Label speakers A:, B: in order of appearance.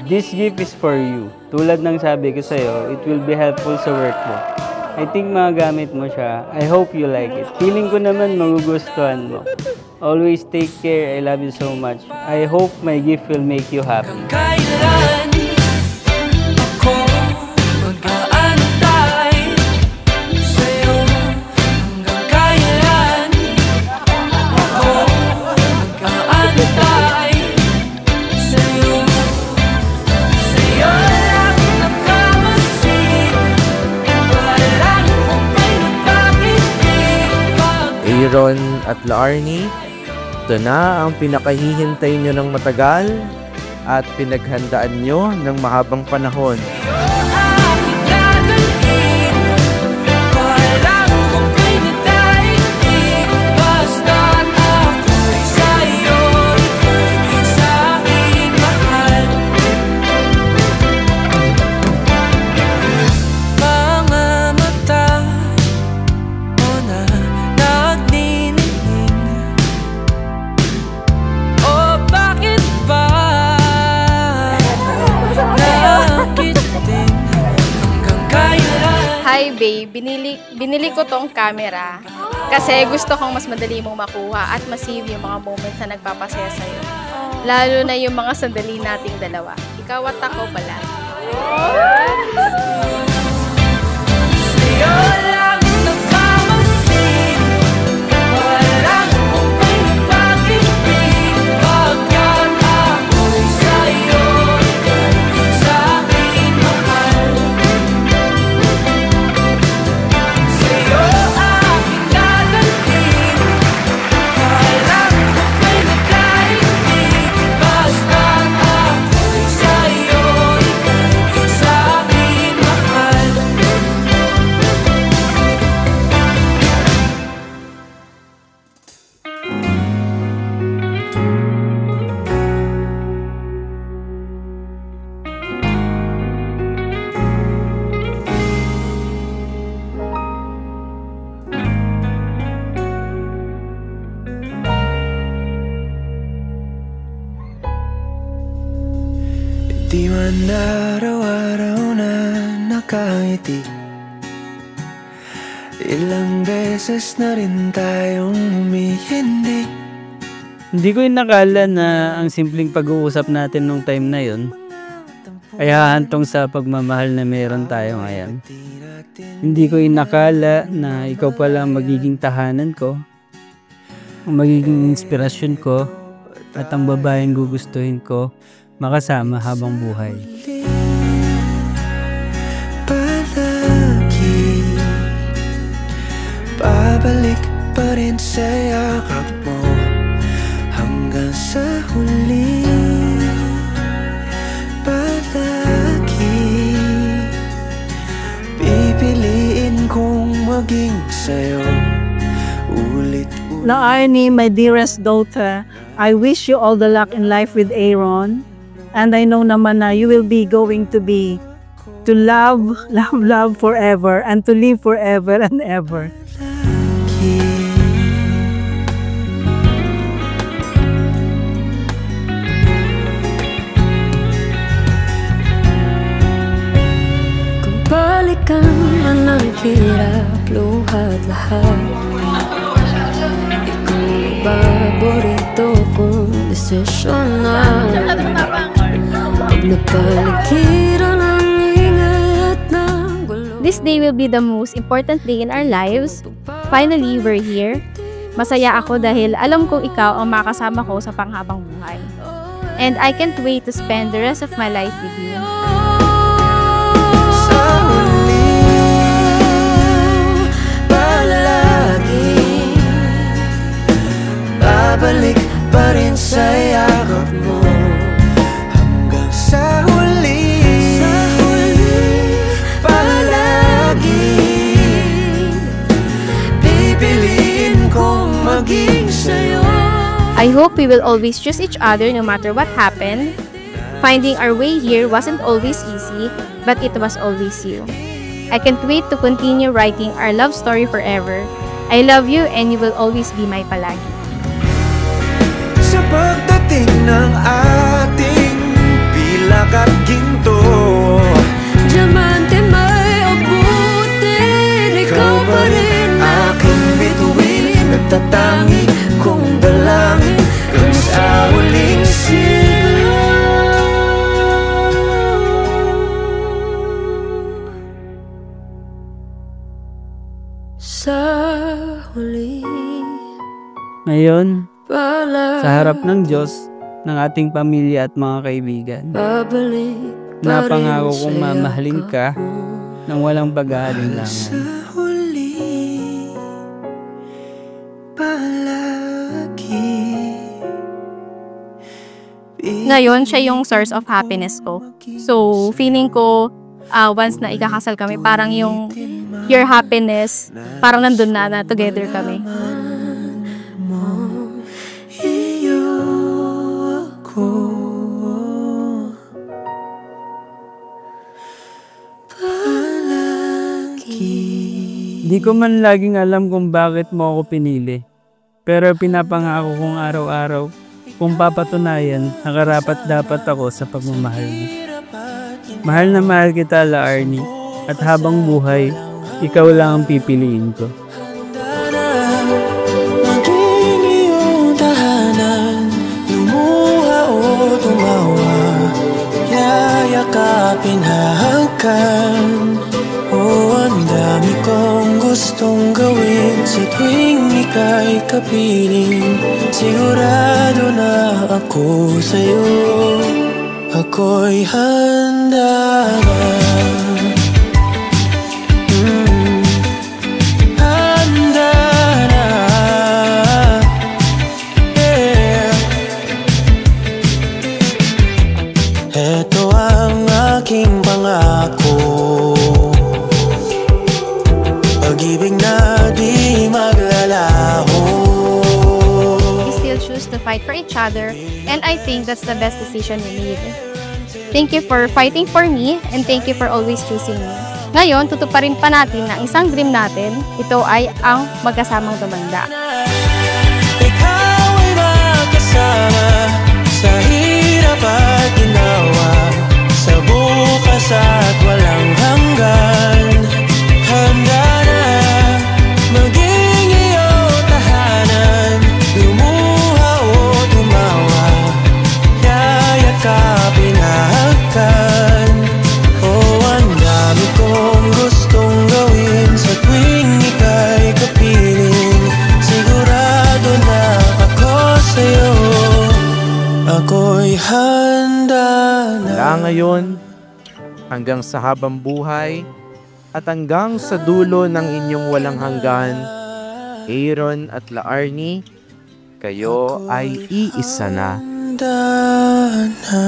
A: This gift is for you. Tulad ng sabi ko sa'yo, it will be helpful sa work mo. I think magagamit mo siya. I hope you like it. Feeling ko naman magugustuhan mo. Always take care. I love you so much. I hope my gift will make you happy.
B: Aaron at Laarni, ito na ang pinakahihintay nyo ng matagal at pinaghandaan nyo ng mahabang panahon.
C: Hi babe, binili ko tong camera kasi gusto kong mas madali mong makuha at ma-save yung mga moments na nagpapasaya sa'yo. Lalo na yung mga sandali nating dalawa. Ikaw at ako pala.
D: Di man araw-araw na nakangiti, ilang beses na rin tayong humihindi.
A: Hindi ko inakala na ang simpleng pag-uusap natin nung time na yun ay hahantong sa pagmamahal na meron tayo ngayon. Hindi ko inakala na ikaw pala ang magiging tahanan ko, ang magiging inspirasyon ko, at ang babaeng gugustuhin ko makasama habang buhay.
D: Palagi babalik pa rin sa yakap mo hanggang sa huli. Palagi pipiliin kong maging sa'yo ulit-ulit.
E: Laarni, my dearest daughter, I wish you all the luck in life with Aaron. And I know naman na you will be going to love, love, love forever and to live forever and ever.
F: Kung balikan man ang hirap, luhat lahat, ikaw ang paborito kong desisyon na.
C: This day will be the most important day in our lives. Finally, we're here. Masaya ako dahil alam kong ikaw ang makasama ko sa panghabang buhay. And I can't wait to spend the rest of my life with you.
D: Sa huli, palagi babalik pa rin sa yakap mo. Sa huli, palagi pipiliin kong maging sa'yo.
C: I hope we will always choose each other no matter what happened. Finding our way here wasn't always easy, but it was always you. I can't wait to continue writing our love story forever. I love you and you will always be my palagi.
D: Sa pagdating ng ating Pilak at ginto,
F: Diamante may abutin, ikaw pa rin
D: aking bituin, nagtatangi kong dalangin kung sa huling sigaw.
F: sa huli.
A: Ngayon,
F: Pala
A: sa harap ng Diyos, ng ating pamilya at mga kaibigan,
F: babalik
A: napangako kong mamahalin ka ng walang pag-aalinlangan.
D: Sa huli, palagi.
C: Ngayon, siya yung source of happiness ko. So, feeling ko, once na ikakasal kami, parang yung your happiness, parang nandun na together kami.
D: Iyo ako.
A: Di ko man laging alam kung bakit mo ako pinili. Pero pinapangako kong araw-araw kung papatunayan na karapat-dapat ako sa pagmamahal mo. Mahal na mahal kita, La Arnie, at habang buhay, ikaw lang ang pipiliin ko.
D: Maging iyong tahanan, lumuha o tumawa, yayakapin, hahagkan. Ang dami kong gustong gawin sa tuwing ika'y kapiling. Sigurado na ako sa'yo, ako'y handa na. Handa na, yeah. Ito ang aking pangako, pag-ibig na di maglalaho.
C: We still choose to fight for each other, and I think that's the best decision we made. Thank you for fighting for me, and thank you for always choosing me. Ngayon, tutuparin pa natin na isang dream natin. Ito ay ang magkasamang tumanda.
D: Ikaw ay makasama sa hirap at ginawa, sa bukas at walang hanggan. Handa na maging iyong tahanan, lumuha o tumawa, yayakapin, hahagkan. Ang dami kong gustong gawin sa tuwing ika'y kapiling. Sigurado na ako sa'yo, ako'y handa na.
B: Mula ngayon, hanggang sa habang buhay, at hanggang sa dulo ng inyong walang hanggan, Aaron at La Arnie, kayo ay iisa na.
D: Handa na.